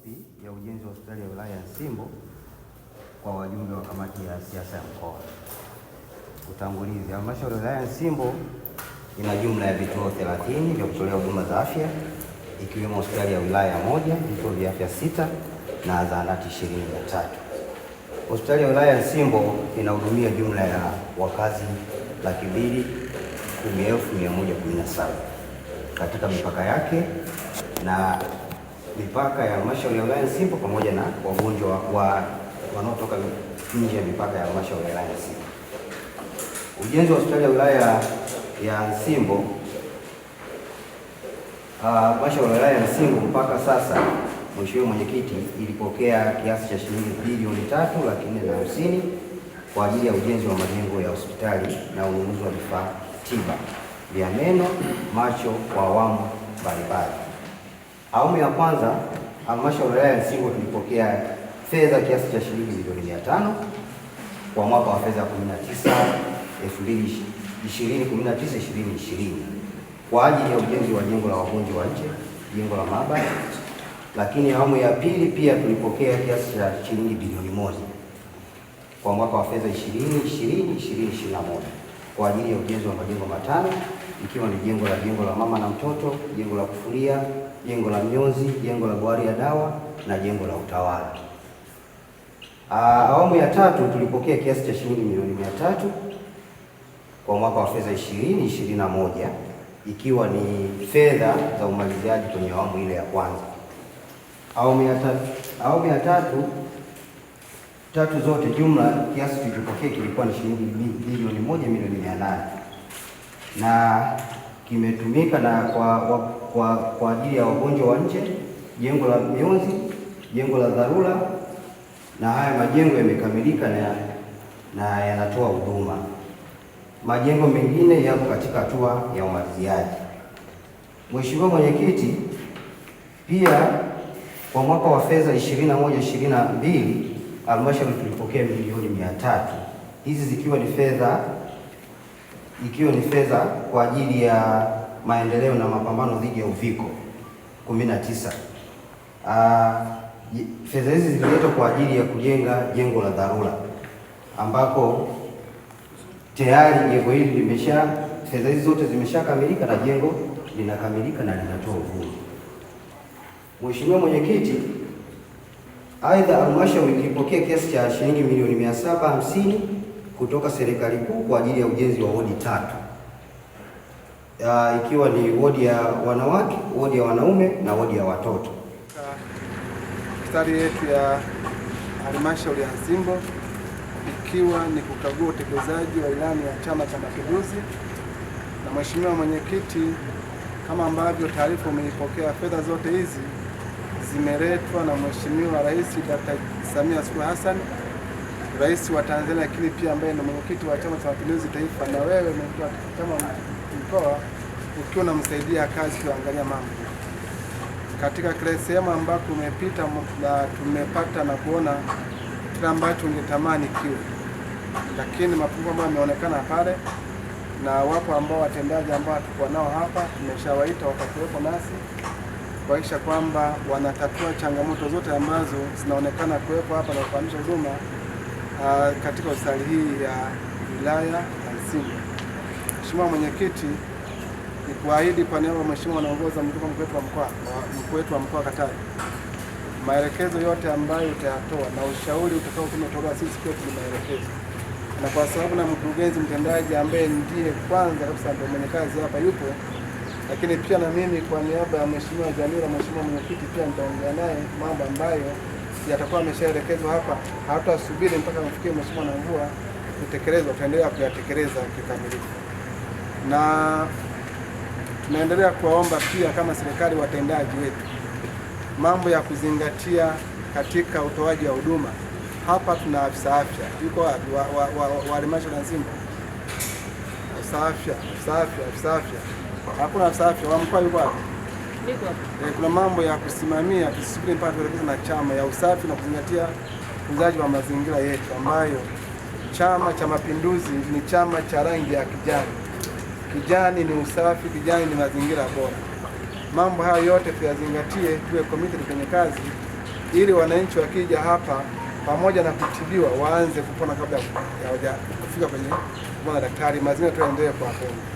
fupi ya ujenzi wa hospitali ya wilaya ya Nsimbo kwa wajumbe wa kamati ya siasa ya mkoa. Utangulizi. Halmashauri ya wilaya ya Nsimbo ina jumla ya vituo 30 vya kutolea huduma za afya ikiwemo hospitali ya wilaya moja, vituo vya afya 6 na zahanati 23. Hospitali ya wilaya ya Nsimbo inahudumia jumla ya wakazi 210,117 katika mipaka yake na mipaka ya halmashauri ya wilaya ya Nsimbo pamoja na wagonjwa wanaotoka nje ya mipaka ya halmashauri ya wilaya ya Nsimbo. Ujenzi wa hospitali ya wilaya ya Nsimbo, halmashauri ya wilaya ya Nsimbo mpaka sasa, Mheshimiwa Mwenyekiti, ilipokea kiasi cha shilingi bilioni 3,450 kwa ajili ya ujenzi wa majengo ya hospitali na ununuzi wa vifaa tiba vya meno, macho kwa awamu mbalimbali. Awamu ya kwanza, halmashauri ya wilaya ya Nsimbo tulipokea fedha kiasi cha shilingi milioni 500 kwa mwaka wa fedha 2019/2020 kwa ajili ya ujenzi wa jengo la wagonjwa wa nje, jengo la maabara. Lakini awamu ya pili pia tulipokea kiasi cha shilingi bilioni 1 kwa mwaka wa fedha 2020/2021 kwa ajili ya ujenzi wa majengo matano, ikiwa ni jengo la mama na mtoto, jengo la kufulia, jengo la mionzi, jengo la bohari ya dawa na jengo la utawala. Awamu ya tatu tulipokea kiasi cha shilingi milioni 300 kwa mwaka wa fedha 2021, ikiwa ni fedha za umaliziaji kwenye awamu ile ya kwanza. Awamu ya tatu zote jumla kiasi tulipokea kilikuwa ni shilingi bilioni 1,800,000 na kimetumika na kwa ajili ya wagonjwa wa nje, jengo la mionzi, jengo la dharura, na haya majengo yamekamilika na yanatoa huduma. Majengo mengine yako katika hatua ya umaliziaji. Mheshimiwa Mwenyekiti, pia kwa mwaka wa fedha 21/22 halmashauri tulipokea milioni 300, hizi zikiwa ni fedha kwa ajili ya maendeleo na mapambano dhidi ya uviko 19. Fedha hizi zililetwa kwa ajili ya kujenga jengo la dharura ambako tayari jengo hili fedha hizi zote zimeshakamilika na jengo linakamilika na linatoa huduma. Mheshimiwa Mwenyekiti, aidha halmashauri ilipokea kiasi cha shilingi milioni 750 kutoka serikali kuu kwa ajili ya ujenzi wa wodi 3, ikiwa ni wodi ya wanawake, wodi ya wanaume na wodi ya watoto. Hospitali yetu ya halmashauri ya Nsimbo ikiwa ni kukagua utekelezaji wa ilani ya Chama cha Mapinduzi. Na Mheshimiwa Mwenyekiti, kama ambavyo taarifa umeipokea, fedha zote hizi zimeletwa na Mheshimiwa Rais Dr. Samia Suluhu Hassan, Rais wa Tanzania, lakini pia ambaye ni mwenyekiti wa Chama cha Mapinduzi Taifa, na wewe kama mkoa ukiwa unamsaidia kazi kuangalia mambo katika kile sehemu ambako umepita, na tumepata na kuona kile ambacho ungetamani kiwe, lakini mapungufu ambayo yameonekana pale, na wapo ambao watendaji ambao tulikuwa nao hapa tumeshawaita wakakuwepo nasi kuhakikisha kwamba wanatatua changamoto zote ambazo zinaonekana kuwepo hapa na kufanyisha huduma katika hospitali hii ya wilaya ya Nsimbo. Mheshimiwa Mwenyekiti, ni kuahidi kwa niaba ya Mheshimiwa anaongoza mkuu wetu wa mkoa Katavi, maelekezo yote ambayo utayatoa na ushauri utakao kumetolewa sisi kwetu ni maelekezo, na kwa sababu na mkurugenzi mtendaji ambaye ndiye kwanza kabisa ndio mwenye kazi hapa yupo, lakini pia na mimi kwa niaba ya Mheshimiwa Jamila, Mheshimiwa Mwenyekiti, pia nitaongea naye mambo ambayo yatakuwa ameshaelekezwa hapa. Hatasubiri mpaka mfikie Mheshimiwa Namvua kutekelezwa, tutaendelea kuyatekeleza kikamilifu. Na tunaendelea kuwaomba pia kama serikali watendaji wetu mambo ya kuzingatia katika utoaji wa huduma. Hapa tuna afisa afya, yuko wapi wa halmashauri ya Nsimbo? Afisa afya. Hakuna afisa afya wa mkoa, yuko wapi? Kuna mambo ya kusimamia, tusubiri mpaka tuelekeze na chama ya usafi na kuzingatia utunzaji wa mazingira yetu, ambayo Chama cha Mapinduzi ni chama cha rangi ya kijani. Kijani ni usafi, kijani ni mazingira bora. Mambo hayo yote tuyazingatie, tuwe committed kwenye kazi ili wananchi wakija hapa pamoja na kutibiwa waanze kupona kabla ya kufika kwenye kumwona daktari. Mazingira tuendelee kuwapenda.